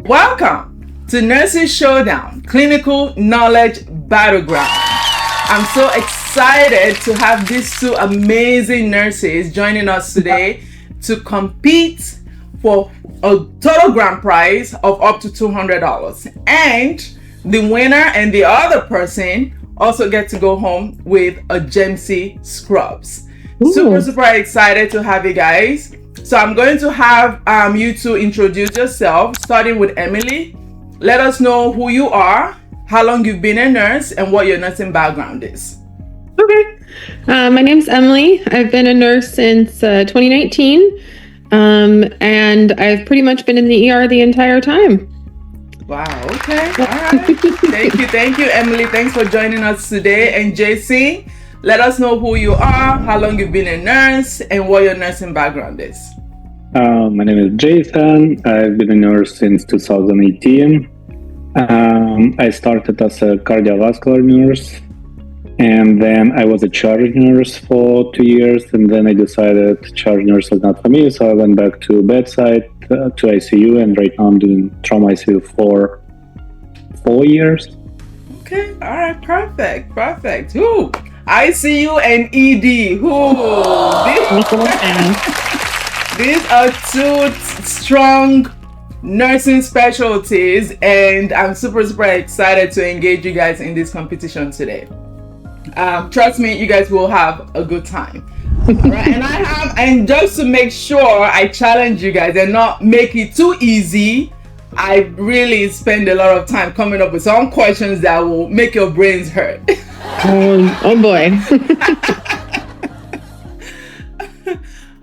Welcome to Nurses Showdown, Clinical Knowledge Battleground. I'm so excited to have these two amazing nurses joining us today to compete for a total grand prize of up to $200. And the winner and the other person also get to go home with a Gemsy Scrubs. Super excited to have you guys. So I'm going to have you two introduce yourself, starting with Emily. Let us know who you are, how long you've been a nurse, and what your nursing background is. Okay. My name's Emily. I've been a nurse since 2019, and I've pretty much been in the ER the entire time. Wow, okay. All right. Thank you, Emily. Thanks for joining us today. And JC, let us know who you are, how long you've been a nurse, and what your nursing background is. My name is Jason. I've been a nurse since 2018. I started as a cardiovascular nurse, and then I was a charge nurse for 2 years, and then I decided charge nurse was not for me, so I went back to bedside, to ICU, and right now I'm doing trauma ICU for 4 years. Okay, all right, perfect. Ooh, ICU and ED. These are two strong nursing specialties, and I'm super excited to engage you guys in this competition today. Trust me, you guys will have a good time. All right, and just to make sure I challenge you guys and not make it too easy, I really spend a lot of time coming up with some questions that will make your brains hurt. Oh boy.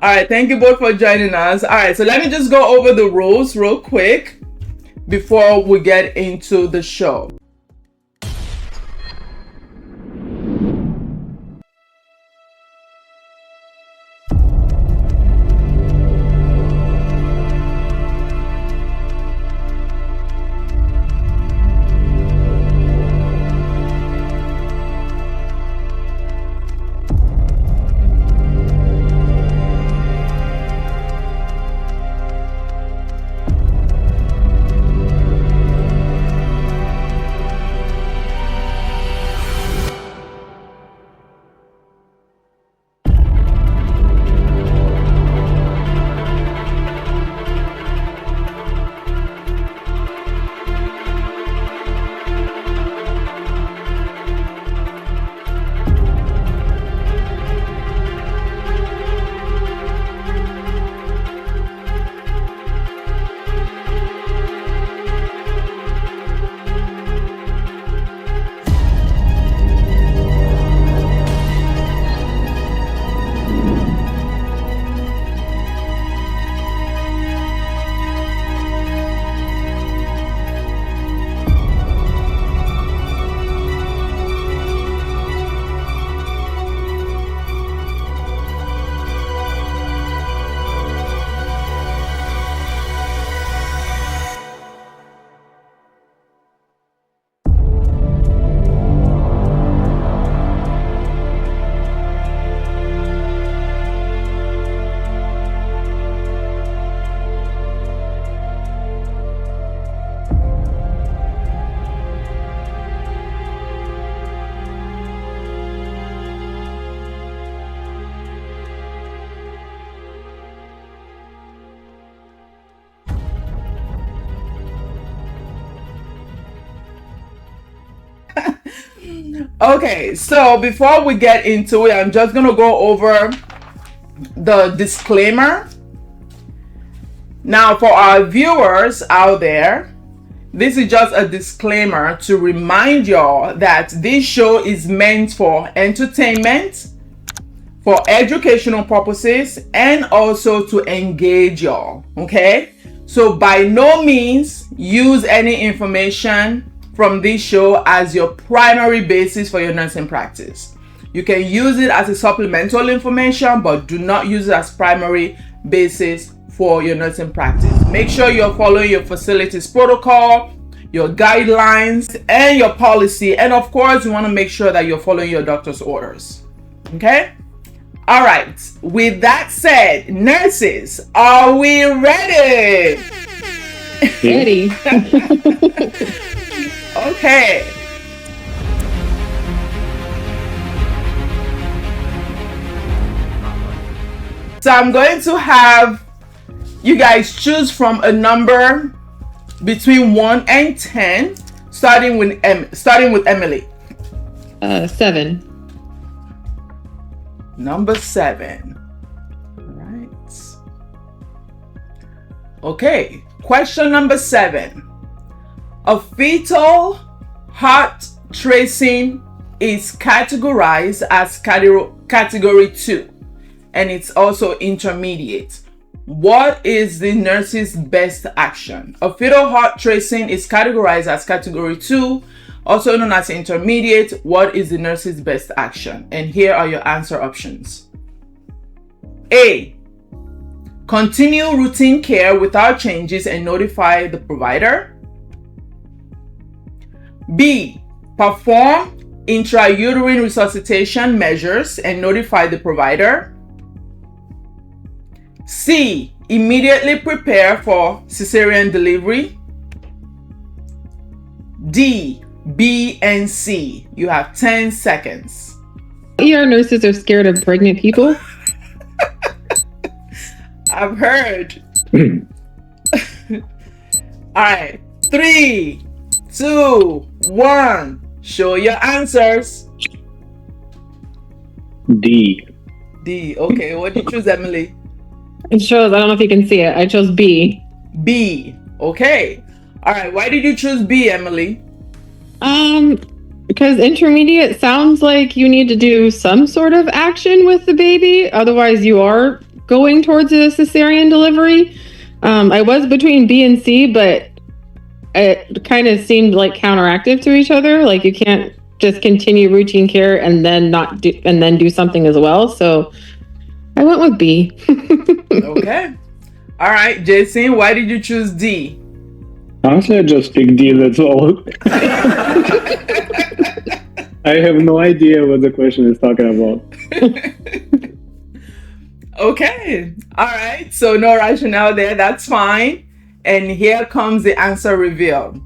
All right, thank you both for joining us. All right, so let me just go over the rules real quick before we get into the show. Okay, so before we get into it, I'm just gonna go over the disclaimer. Now, for our viewers out there, this is just a disclaimer to remind y'all that this show is meant for entertainment, for educational purposes, and also to engage y'all, okay? So by no means use any information from this show as your primary basis for your nursing practice. You can use it as a supplemental information, but do not use it as primary basis for your nursing practice. Make sure you're following your facility's protocol, your guidelines, and your policy. And of course, you want to make sure that you're following your doctor's orders. Okay? All right. With that said, nurses, are we ready? Ready. Okay. So I'm going to have you guys choose from a number between 1 and 10, starting with Emily. 7. Number 7. All right. Okay. Question number 7. A fetal heart tracing is categorized as category 2, and it's also intermediate. What is the nurse's best action? A fetal heart tracing is categorized as category 2, also known as intermediate. What is the nurse's best action? And here are your answer options. A. Continue routine care without changes and notify the provider. B. Perform intrauterine resuscitation measures and notify the provider. C. Immediately prepare for cesarean delivery. D. B and C. You have 10 seconds. ER nurses are scared of pregnant people. I've heard. All right. 3, 2, 1. Show your answers. D. D. Okay. What did you choose, Emily? It shows, I don't know if you can see it. I chose B. B. Okay. All right. Why did you choose B, Emily? Because intermediate sounds like you need to do some sort of action with the baby. Otherwise, you are going towards a cesarean delivery. I was between B and C, but it kind of seemed like counteractive to each other. Like you can't just continue routine care and then do something as well. So I went with B. Okay. All right, Jason, why did you choose D? Honestly, I just picked D, that's all. I have no idea what the question is talking about. Okay. All right. So no rationale there. That's fine. And here comes the answer reveal.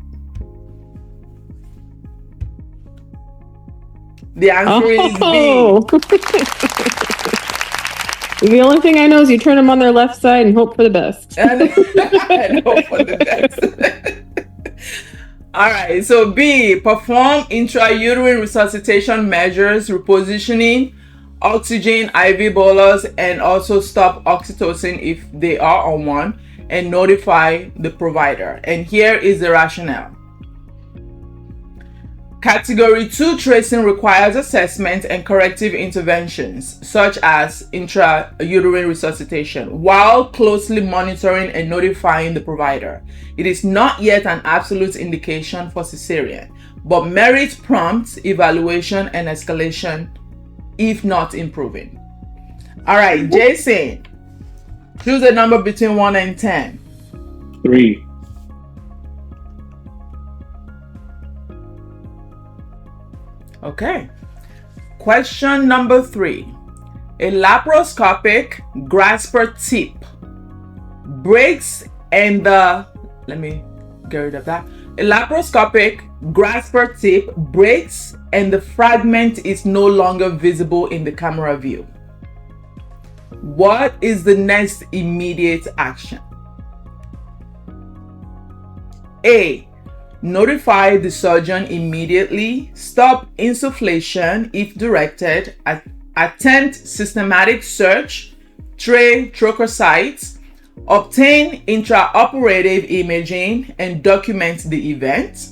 The answer is B. The only thing I know is you turn them on their left side and hope for the best. And hope for the best. All right. So B, perform intrauterine resuscitation measures, repositioning, oxygen, IV bolus, and also stop oxytocin if they are on one, and notify the provider. And here is the rationale. Category 2 tracing requires assessment and corrective interventions, such as intrauterine resuscitation, while closely monitoring and notifying the provider. It is not yet an absolute indication for cesarean, but merits prompt evaluation and escalation if not improving. All right, Jason, choose a number between 1 and 10. 3. Okay. Question number 3. A laparoscopic grasper tip breaks and let me get rid of that. A laparoscopic grasper tip breaks and the fragment is no longer visible in the camera view. What is the next immediate action? A. Notify the surgeon immediately. Stop insufflation if directed. Attempt systematic search. Tray trochocytes. Obtain intraoperative imaging and document the event.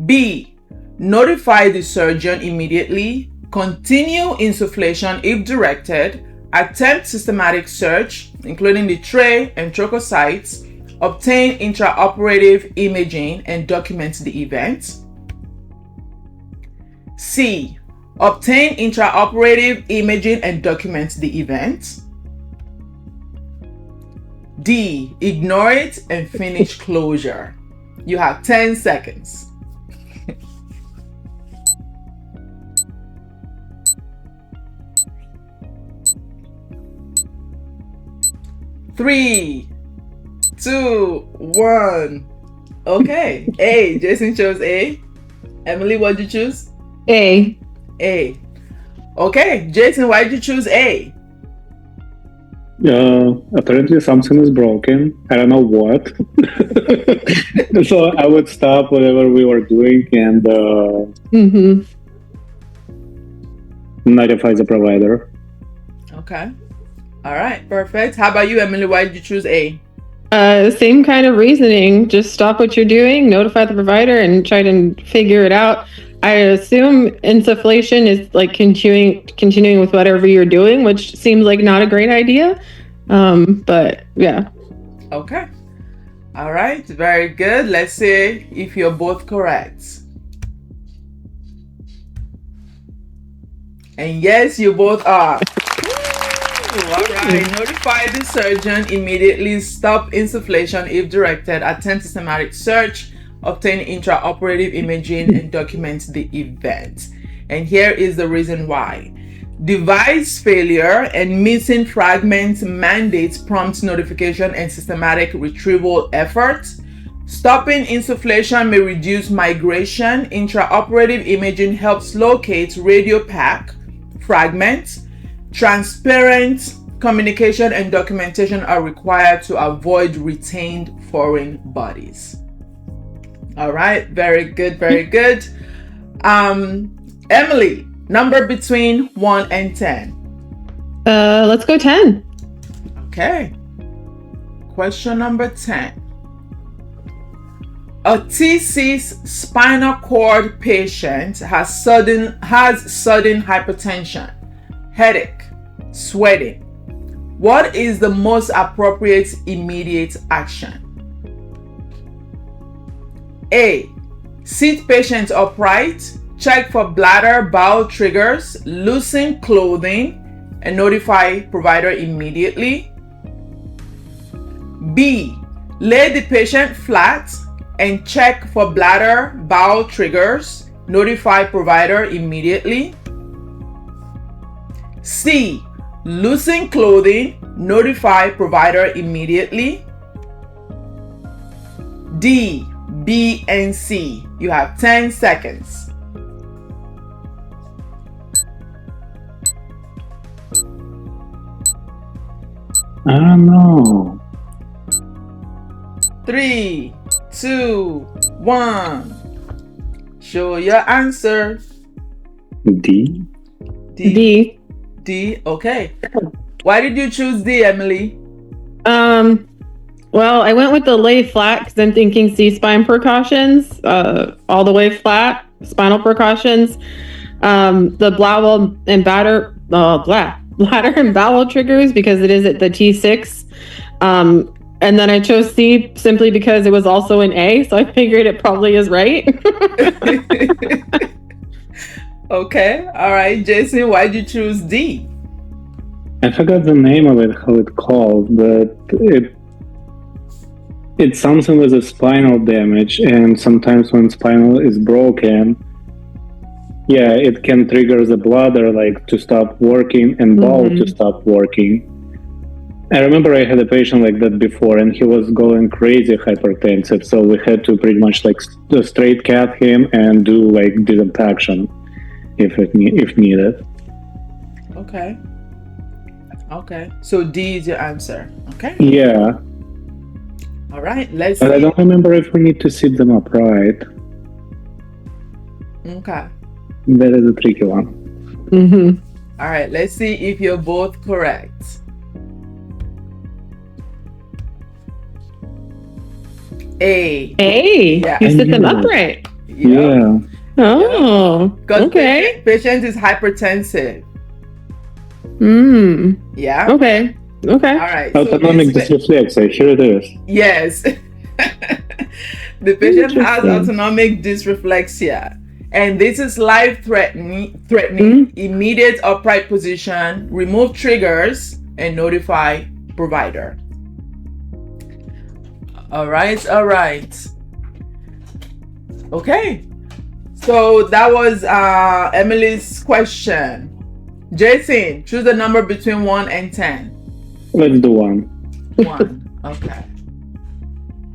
B. Notify the surgeon immediately. Continue insufflation if directed. Attempt systematic search, including the tray and trochocytes. Obtain intraoperative imaging and document the event. C. Obtain intraoperative imaging and document the event. D. Ignore it and finish closure. You have 10 seconds. Three, 2, 1. Okay. A. Jason chose A. Emily, what did you choose? A. A. Okay. Jason, why did you choose A? Apparently something is broken. I don't know what. So I would stop whatever we were doing and notify the provider. Okay. All right. Perfect. How about you, Emily? Why did you choose A? Same kind of reasoning. Just stop what you're doing, notify the provider, and try to figure it out. I assume insufflation is like continuing with whatever you're doing, which seems like not a great idea. But yeah. Okay. All right. Very good. Let's see if you're both correct. And yes, you both are. All right. Notify the surgeon immediately. Stop insufflation if directed. Attend systematic search. Obtain intraoperative imaging and document the event. And here is the reason why. Device failure and missing fragments mandates prompt notification and systematic retrieval efforts. Stopping insufflation may reduce migration. Intraoperative imaging helps locate radiopaque fragments. Transparent communication and documentation are required to avoid retained foreign bodies. All right, very good, very good. Emily, number between 1 and 10. Let's go 10. Okay. Question number 10. A T6 spinal cord patient has sudden hypertension, headache, sweating. What is the most appropriate immediate action? A. Sit patient upright, check for bladder bowel triggers, loosen clothing, and notify provider immediately. B. Lay the patient flat and check for bladder bowel triggers, notify provider immediately. C. Loosen clothing, notify provider immediately. D. B and C. You have 10 seconds. I don't know. 3, 2, 1. Show your answer. D. D. D. Okay. Why did you choose D, Emily? Well, I went with the lay flat because I'm thinking C-spine precautions, all the way flat, spinal precautions. The bladder and bladder and bowel triggers because it is at the T6. And then I chose C simply because it was also an A, so I figured it probably is right. Okay. All right. Jason, why did you choose D? I forgot the name of it, how it called, but it's something with a spinal damage, and sometimes when spinal is broken, yeah, it can trigger the bladder like to stop working and bowel to stop working. I remember I had a patient like that before, and he was going crazy hypertensive, so we had to pretty much like straight cath him and do like disinfection if needed. Okay. Okay. So D is your answer. Okay. Yeah. All right. Let's But see. I don't remember if we need to sit them upright. Okay. That is a tricky one. All right. Let's see if you're both correct. A. Yeah. You sit them upright. Yeah. Oh. Because Okay. patient is hypertensive. Yeah. Okay. All right. So Autonomic dysreflexia. Here it is. yes. The patient has Interesting. autonomic dysreflexia. And this is life-threatening, immediate upright position, remove triggers, and notify provider. All right. Okay. So that was Emily's question. Jason, choose the number between 1 and 10. Let's do one. 1. Okay.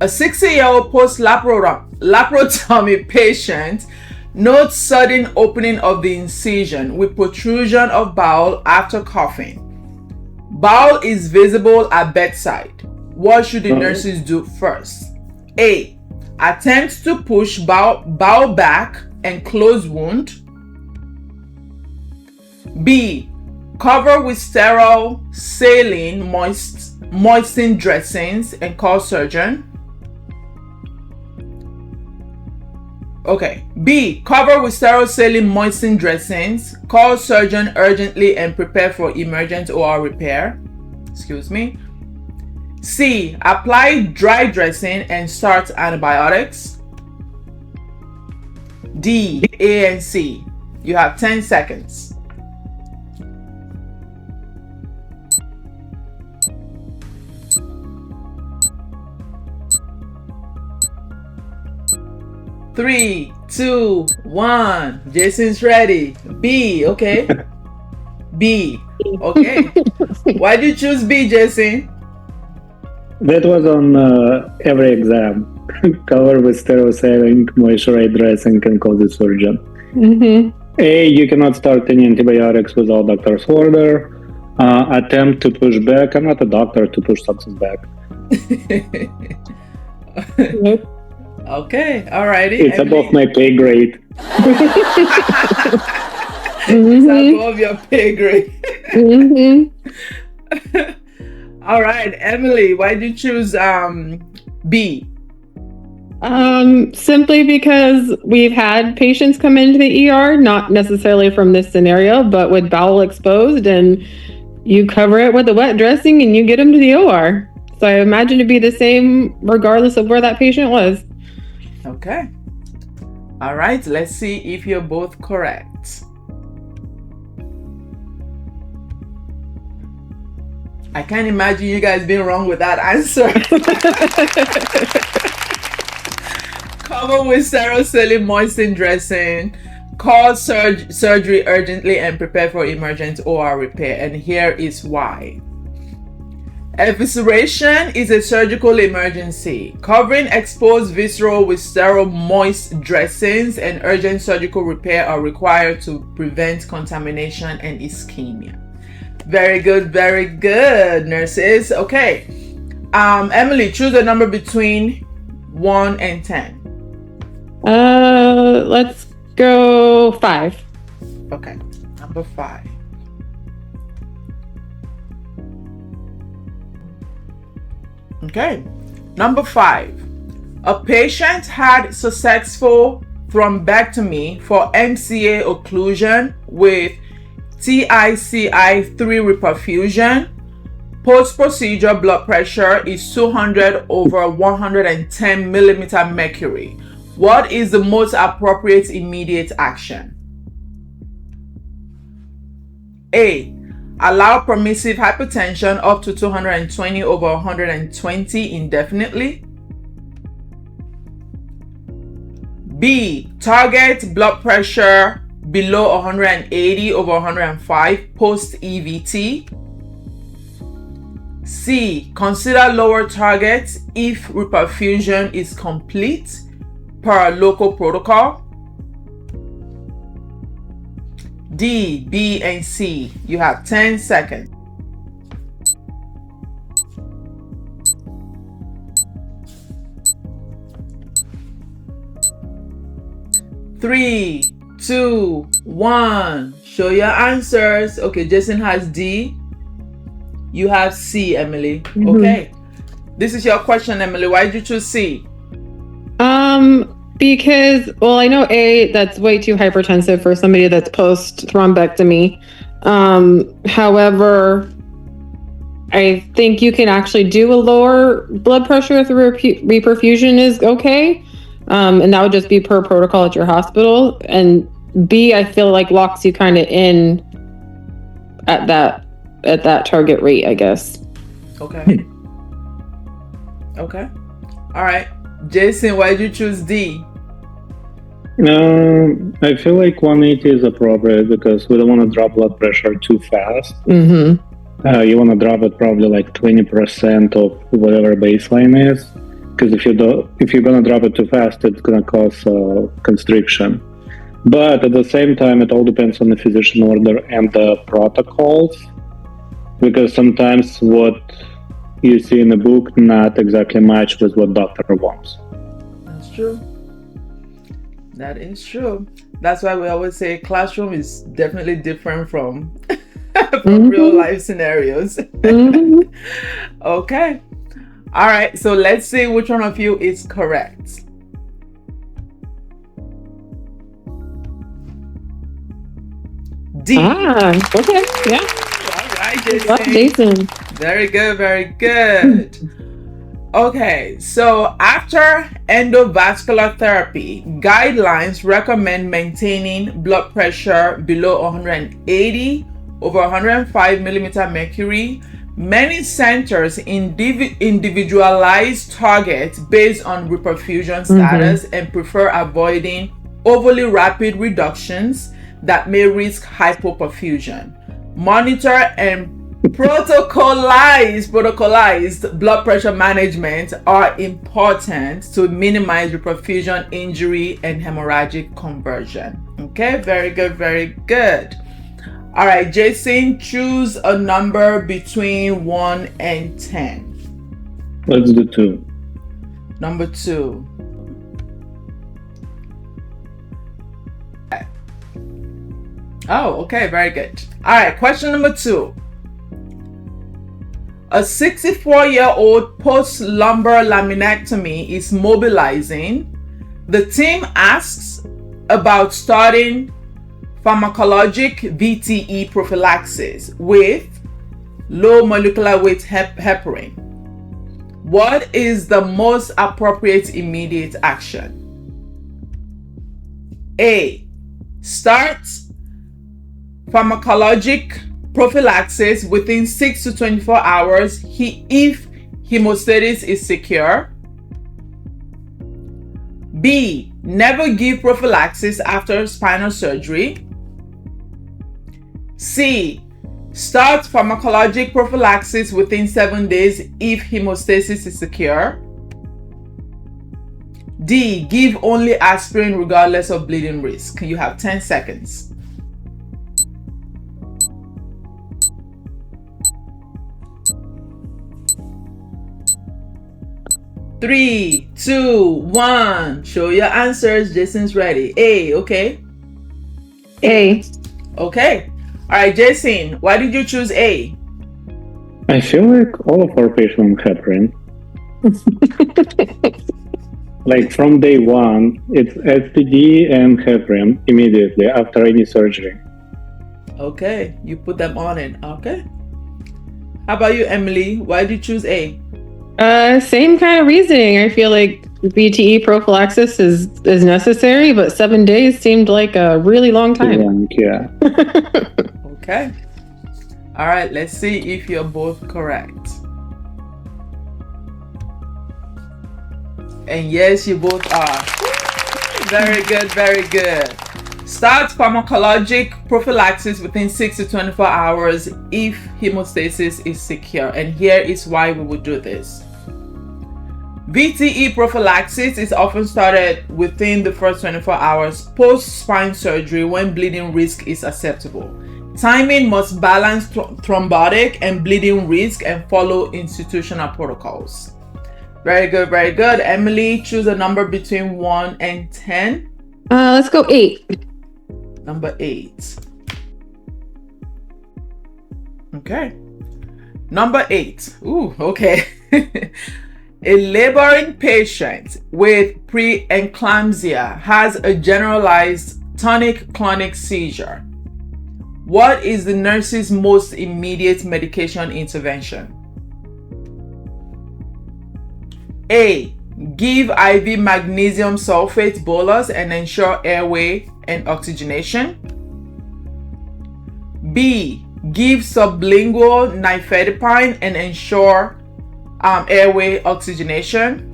A 60-year-old post-laparotomy patient notes sudden opening of the incision with protrusion of bowel after coughing. Bowel is visible at bedside. What should the nurses do first? A. Attempt to push bowel back and close wound. B. Cover with sterile saline moistened dressings and call surgeon. Okay. B. Cover with sterile saline moistened dressings, call surgeon urgently and prepare for emergent OR repair. Excuse me. C. Apply dry dressing and start antibiotics. D. A and C. You have 10 seconds. Three, two, one. Jason's ready. B, okay. B, okay. Why did you choose B, Jason? That was on every exam. Cover with sterile saline, moisturized dressing, and call the surgeon. Mm-hmm. A. You cannot start any antibiotics without doctor's order. Attempt to push back. I'm not a doctor to push something back. Nope. Okay, alrighty. It's above my pay grade. It's above your pay grade. Mm-hmm. All right, Emily, why did you choose B? Simply because we've had patients come into the ER, not necessarily from this scenario, but with bowel exposed, and you cover it with a wet dressing and you get them to the OR. So I imagine it'd be the same regardless of where that patient was. Okay. All right, let's see if you're both correct. I can't imagine you guys being wrong with that answer. Cover with sterile saline moistened dressing, call surgery urgently and prepare for emergent OR repair. And here is why. Evisceration is a surgical emergency. Covering exposed viscera with sterile moist dressings and urgent surgical repair are required to prevent contamination and ischemia. Very good, nurses. Okay. Emily, choose a number between 1 and 10. Let's go 5. Okay, number 5. Okay, number 5. A patient had successful thrombectomy for MCA occlusion with TICI3 reperfusion. Post-procedure blood pressure is 200 over 110 millimeter mercury. What is the most appropriate immediate action? A. Allow permissive hypertension up to 220 over 120 indefinitely. B. Target blood pressure below 180 over 105 post EVT. C. Consider lower targets if reperfusion is complete per local protocol. D, B, and C. You have 10 seconds. Three, two, one. Show your answers. Okay, Jason has D. You have C, Emily. Mm-hmm. Okay. This is your question, Emily. Why did you choose C? Because, well, I know A, that's way too hypertensive for somebody that's post thrombectomy. However, I think you can actually do a lower blood pressure through reperfusion is okay. And that would just be per protocol at your hospital. And B, I feel like locks you kind of in at that target rate, I guess. Okay. Okay. All right. Jason, why did you choose D? I feel like 180 is appropriate because we don't want to drop blood pressure too fast. Mm-hmm. You want to drop it probably like 20% of whatever baseline is, because if you're gonna drop it too fast, it's gonna cause constriction. But at the same time, it all depends on the physician order and the protocols, because sometimes what you see in the book not exactly match with what doctor wants. That's true. That is true. That's why we always say classroom is definitely different from real life scenarios. Okay. All right. So let's see which one of you is correct. D. Okay. Yeah. All right, Jason. Love Jason. Very good. Very good. Okay, so after endovascular therapy, guidelines recommend maintaining blood pressure below 180 over 105 millimeter mercury. Many centers individualize targets based on reperfusion status and prefer avoiding overly rapid reductions that may risk hypoperfusion. Monitor and protocolized blood pressure management are important to minimize reperfusion injury and hemorrhagic conversion. Okay, very good, very good. All right, Jason, choose a number between 1 and 10. Let's do 2. Number 2. Oh, okay, very good. All right, question number 2. A 64-year-old post-lumbar laminectomy is mobilizing. The team asks about starting pharmacologic VTE prophylaxis with low molecular weight heparin. What is the most appropriate immediate action? A. Start pharmacologic prophylaxis within 6 to 24 hours if hemostasis is secure. B. Never give prophylaxis after spinal surgery. C. Start pharmacologic prophylaxis within 7 days if hemostasis is secure. D. Give only aspirin regardless of bleeding risk. You have 10 seconds. 3, 2, 1. Show your answers. Jason's ready. A, okay? A. Okay. All right, Jason, why did you choose A? I feel like all of our patients have heparin. Like from day one, it's SPD and heparin immediately after any surgery. Okay, you put them on it. Okay. How about you, Emily? Why did you choose A? Same kind of reasoning. I feel like VTE prophylaxis is necessary, but 7 days seemed like a really long time. Yeah. Okay. All right, let's see if you're both correct. And yes, you both are. Very good, very good. Start pharmacologic prophylaxis within 6 to 24 hours if hemostasis is secure. And here is why we would do this. VTE prophylaxis is often started within the first 24 hours post-spine surgery when bleeding risk is acceptable. Timing must balance thrombotic and bleeding risk and follow institutional protocols. Very good, very good. Emily, choose a number between 1 and 10. Let's go 8. Number 8. Okay. Number 8. Ooh, okay. A laboring patient with preeclampsia has a generalized tonic-clonic seizure. What is the nurse's most immediate medication intervention? A. Give IV magnesium sulfate bolus and ensure airway and oxygenation. B. Give sublingual nifedipine and ensure airway oxygenation.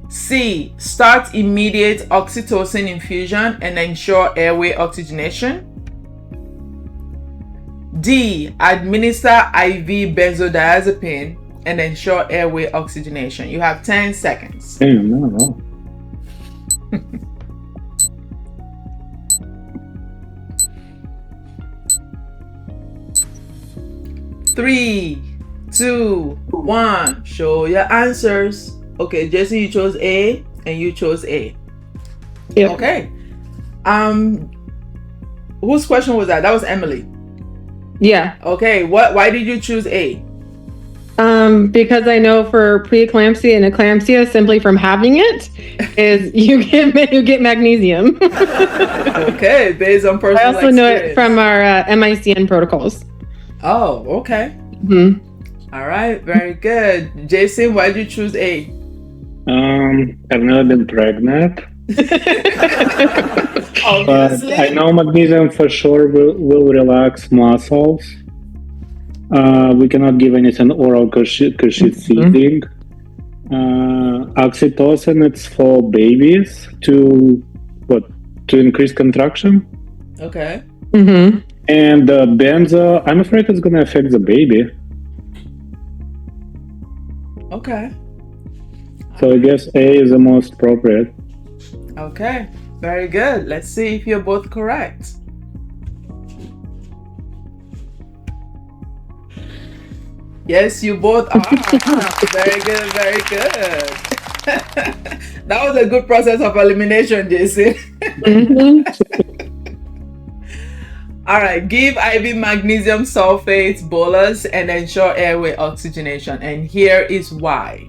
C. Start immediate oxytocin infusion and ensure airway oxygenation. D. Administer IV benzodiazepine and ensure airway oxygenation. You have 10 seconds. Damn, no. 3, 2, 1. Show your answers. Okay, Jason, you chose A and you chose A. Yep. Okay. Whose question was that? That was Emily. Yeah. Okay, why did you choose A? Because I know for preeclampsia and eclampsia, simply from having it, is you get magnesium. Okay, based on personal I also know it experience. from our MICN protocols. Oh, okay. Mm-hmm. All right, very good. Jason, why did you choose A? I've never been pregnant, but Obviously. I know magnesium for sure will relax muscles. We cannot give anything oral because she's feeding. Oxytocin, it's for babies to increase contraction. Okay. Mm-hmm. And benzo, I'm afraid it's gonna affect the baby. Okay. So I guess A is the most appropriate. Okay. Very good. Let's see if you're both correct. Yes, you both are. Very good, very good. That was a good process of elimination, Jason. Mm-hmm. All right, give IV magnesium sulfate bolus and ensure airway oxygenation. And here is why.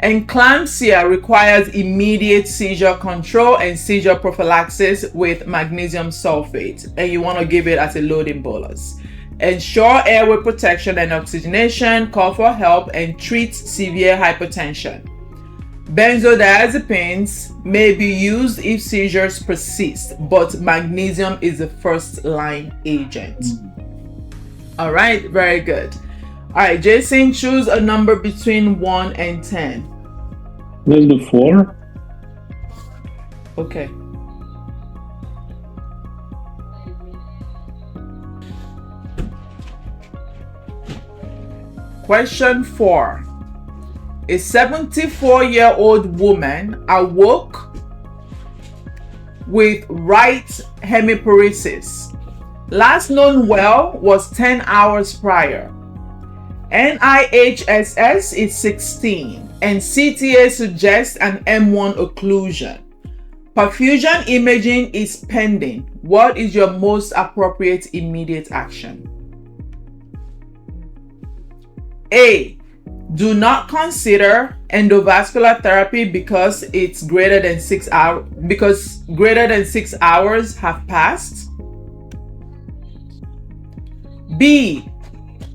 Eclampsia requires immediate seizure control and seizure prophylaxis with magnesium sulfate, and you want to give it as a loading bolus. Ensure airway protection and oxygenation, call for help, and treat severe hypertension. Benzodiazepines may be used if seizures persist, but magnesium is the first line agent. All right, very good. All right, Jason, choose a number between 1 and 10. Let's do 4. Okay. Question 4. A 74-year-old woman awoke with right hemiparesis. Last known well was 10 hours prior. NIHSS is 16 and CTA suggests an M1 occlusion. Perfusion imaging is pending. What is your most appropriate immediate action? A. Do not consider endovascular therapy because it's greater than 6 hours have passed. B.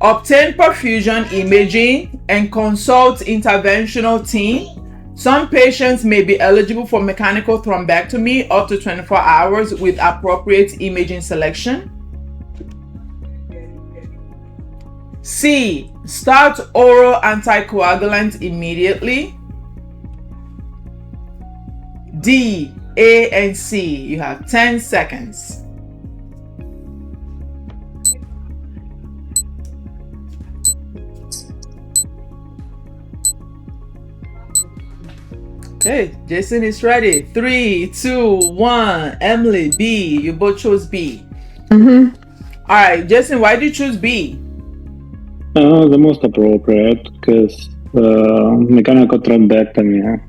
Obtain perfusion imaging and consult interventional team. Some patients may be eligible for mechanical thrombectomy up to 24 hours with appropriate imaging selection. C. Start oral anticoagulant immediately. D. A and C. You have 10 seconds. Okay, Jason is ready. 3, 2, 1. Emily, B. You both chose B. Mm-hmm. All right, Jason, why did you choose B? The most appropriate because mechanical thrombectomy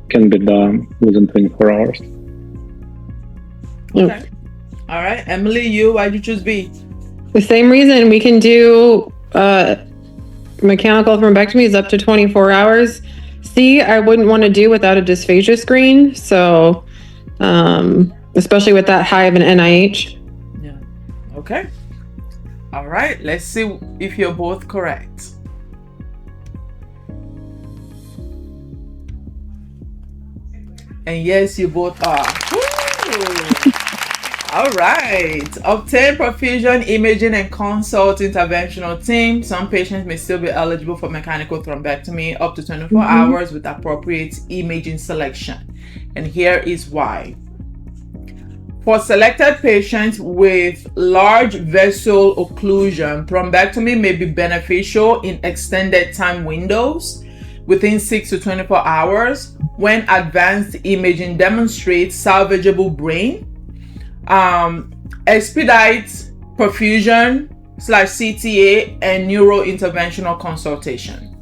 can be done within 24 hours. Okay. All right, Emily, why did you choose B? The same reason we can do mechanical thrombectomy is up to 24 hours. C, I wouldn't want to do without a dysphagia screen. So, especially with that high of an NIH. Yeah. Okay. All right, let's see if you're both correct. And yes, you both are. Woo! All right. Obtain perfusion imaging and consult interventional team. Some patients may still be eligible for mechanical thrombectomy up to 24 hours with appropriate imaging selection. And here is why. For selected patients with large vessel occlusion, thrombectomy may be beneficial in extended time windows within 6 to 24 hours when advanced imaging demonstrates salvageable brain, expedite perfusion / CTA, and neurointerventional consultation.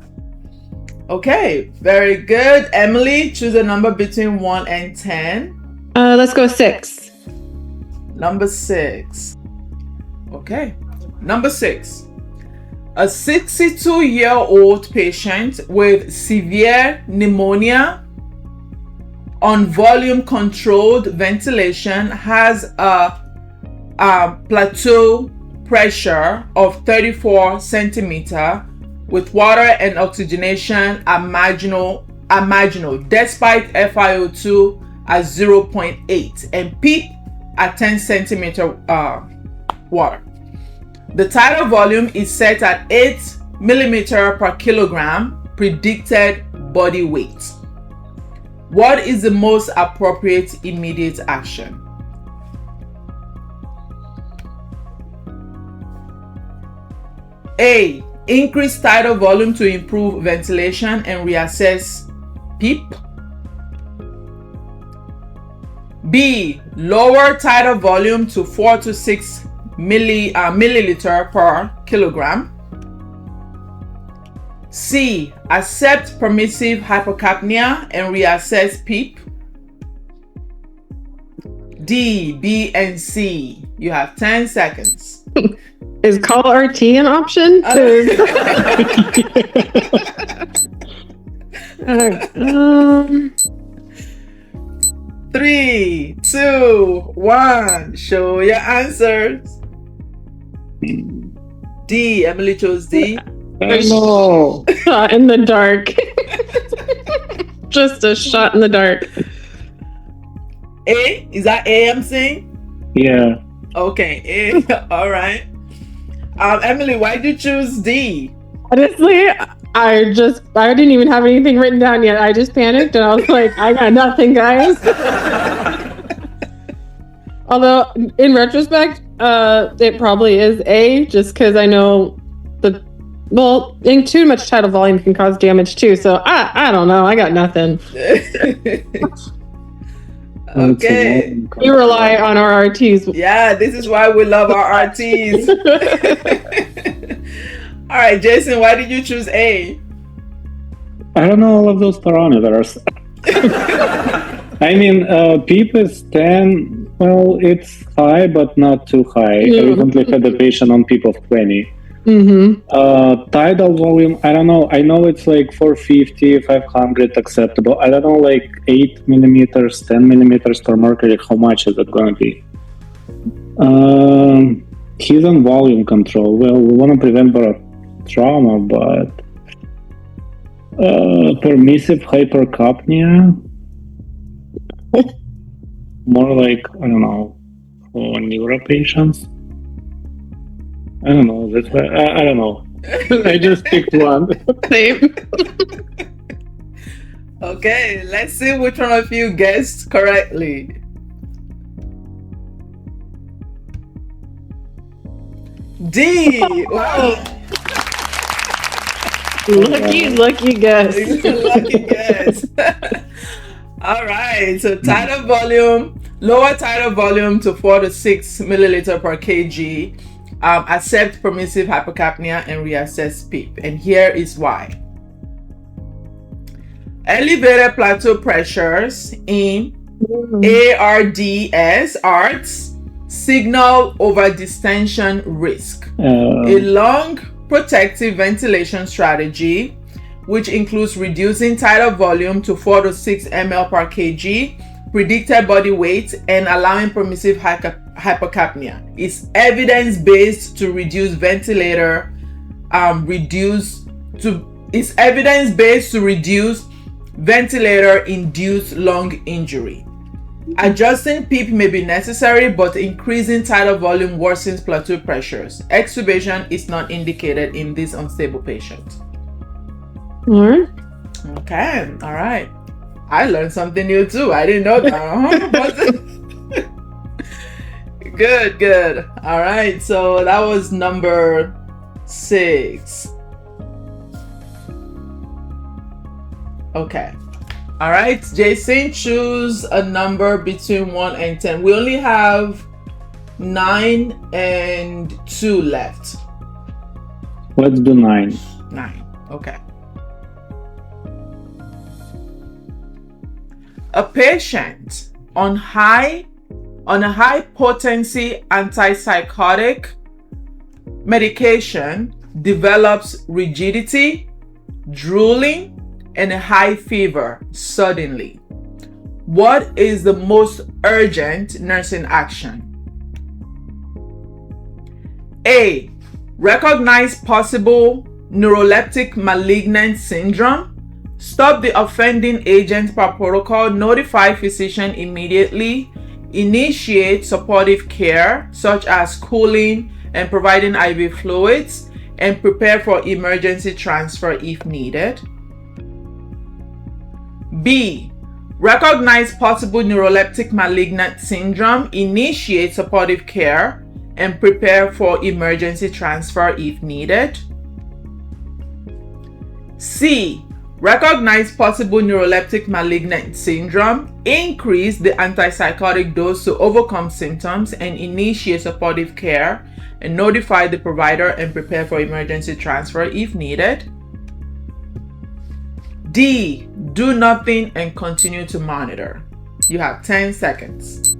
Okay, very good. Emily, choose a number between 1 and 10. Let's go 6. Number 6. Okay. Number 6. A 62-year-old patient with severe pneumonia on volume-controlled ventilation has a plateau pressure of 34 centimeter with water and oxygenation at marginal despite FiO2 at 0.8 and PEEP at 10 centimeter water. The tidal volume is set at 8 millimeter per kilogram predicted body weight. What is the most appropriate immediate action? A. Increase tidal volume to improve ventilation and reassess PEEP. B. Lower tidal volume to 4 to 6 milliliter per kilogram. C. Accept permissive hypocapnia and reassess PEEP. D, B, and C. You have 10 seconds. Is call RT an option? 3, 2, 1. Show your answers. D. Emily chose D. No. Shot in the dark. Just a shot in the dark. A? Is that A I'm saying? Yeah. Okay, A. All right. Emily, why did you choose D? Honestly, I didn't even have anything written down yet. I just panicked and I was like, I got nothing, guys. Although, in retrospect, it probably is A, just because I know too much tidal volume can cause damage too. So I don't know. I got nothing. Okay. We rely on our RTs. Yeah, this is why we love our RTs. All right, Jason, why did you choose A? I don't know all of those parameters. I mean, PEEP is 10. Well, it's high, but not too high. I recently had a patient on PEEP of 20. Mm-hmm. Tidal volume, I don't know. I know it's like 450, 500 acceptable. I don't know, like 8 millimeters, 10 millimeters per mercury. How much is it going to be? He's on volume control. Well, we want to prevent trauma, but permissive hypercapnia, more like, I don't know, for neuro patients. I don't know. That's why I don't know. I just picked one. Same. Okay, let's see which one of you guessed correctly. D. Wow. Lucky guess. Lucky guess. All right. So tidal volume, lower tidal volume to 4 to 6 milliliter per kg. Accept permissive hypocapnia and reassess PEEP. And here is why. Elevated plateau pressures in ARDS signal over distension risk. A long protective ventilation strategy, which includes reducing tidal volume to 4 to 6 ml per kg, predicted body weight, and allowing permissive hypocapnia, is evidence-based to reduce ventilator ventilator-induced lung injury. Adjusting PEEP may be necessary, but increasing tidal volume worsens plateau pressures. Extubation is not indicated in this unstable patient. All right. Okay, all right. I learned something new too. I didn't know that. Good, good. All right, so that was number 6. Okay. All right, Jason, choose a number between 1 and 10. We only have 9 and 2 left. Let's do 9. 9. Okay. A patient on a high potency antipsychotic medication develops rigidity, drooling, and a high fever suddenly. What is the most urgent nursing action? A. Recognize possible neuroleptic malignant syndrome. Stop the offending agent per protocol. Notify physician immediately. Initiate supportive care such as cooling and providing IV fluids, and prepare for emergency transfer if needed. B. Recognize possible neuroleptic malignant syndrome. Initiate supportive care and prepare for emergency transfer if needed. C. Recognize possible neuroleptic malignant syndrome. Increase the antipsychotic dose to overcome symptoms and initiate supportive care, and notify the provider and prepare for emergency transfer if needed. D. Do nothing and continue to monitor. You have 10 seconds.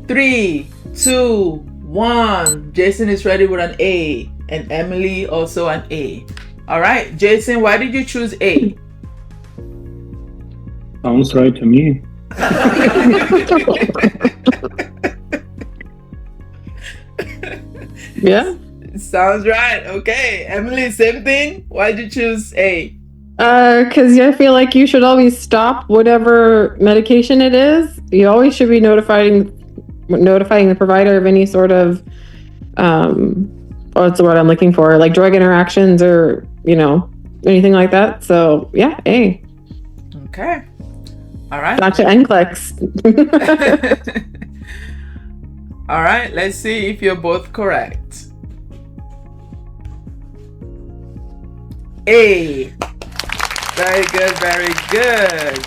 Three, 2, 1. Jason is ready with an A, and Emily also an A. All right, Jason, why did you choose A? Sounds right to me. Yeah. Sounds right. Okay, Emily, same thing. Why did you choose A? Because I feel like you should always stop whatever medication it is. You always should be notifying the provider of any sort of what's the word I'm looking for, like drug interactions or anything like that. So yeah, A. Okay. All right. Gotcha. NCLEX. All right. Let's see if you're both correct. A. Very good. Very good.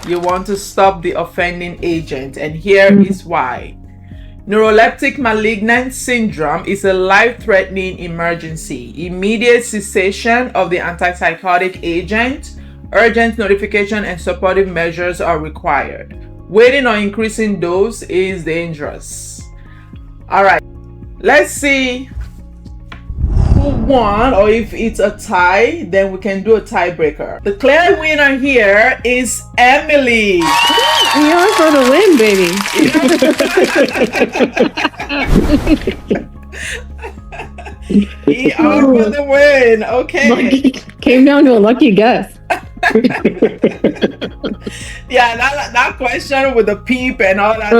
You want to stop the offending agent, and here is why. Neuroleptic malignant syndrome is a life-threatening emergency. Immediate cessation of the antipsychotic agent, urgent notification, and supportive measures are required. Waiting or increasing dose is dangerous. All right, let's see who won, or if it's a tie, then we can do a tiebreaker. The clear winner here is Emily. We are for the win, baby. We are for the win. Okay. Came down to a lucky guess. Yeah, that question with the peep and all that,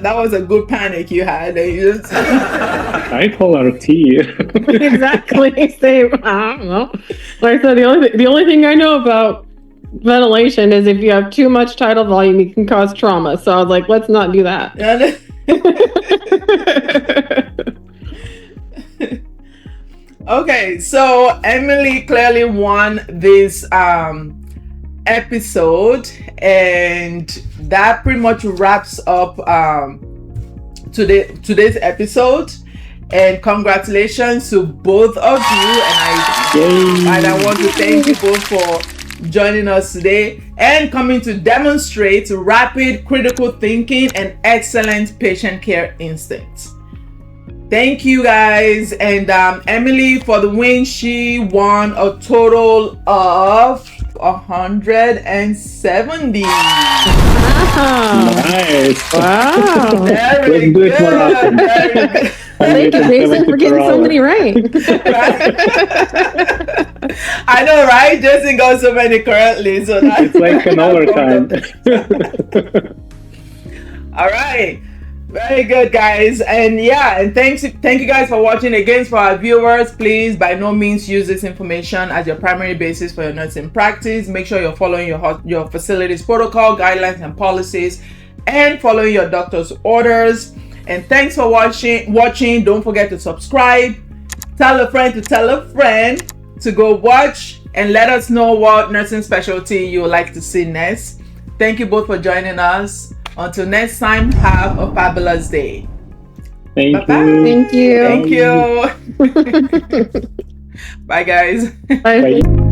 that was a good panic you had. You just... Bipolar T. Exactly. Same. I don't know. Like I said, the only thing I know about ventilation is if you have too much tidal volume, it can cause trauma. So I was like, let's not do that. Okay, so Emily clearly won this episode, and that pretty much wraps up today's episode. And congratulations to both of you, and I want to thank you both for joining us today and coming to demonstrate rapid critical thinking and excellent patient care instincts. Thank you guys. And Emily, for the win, she won a total of 170. Nice. Wow. Very good. Very good. Thank you, Jason, for getting so many right. I know, right? Jason got so many currently, so that's it's like an overtime. All right. Very good, guys. And yeah, and thank you guys for watching. Again, for our viewers, please by no means use this information as your primary basis for your nursing practice. Make sure you're following your facility's protocol, guidelines, and policies, and following your doctor's orders. And thanks for watching. Don't forget to subscribe. Tell a friend to tell a friend to go watch, and let us know what nursing specialty you would like to see next. Thank you both for joining us. Until next time, have a fabulous day. Thank Bye-bye. you. Thank you. Thank you. Bye, guys. Bye. Bye.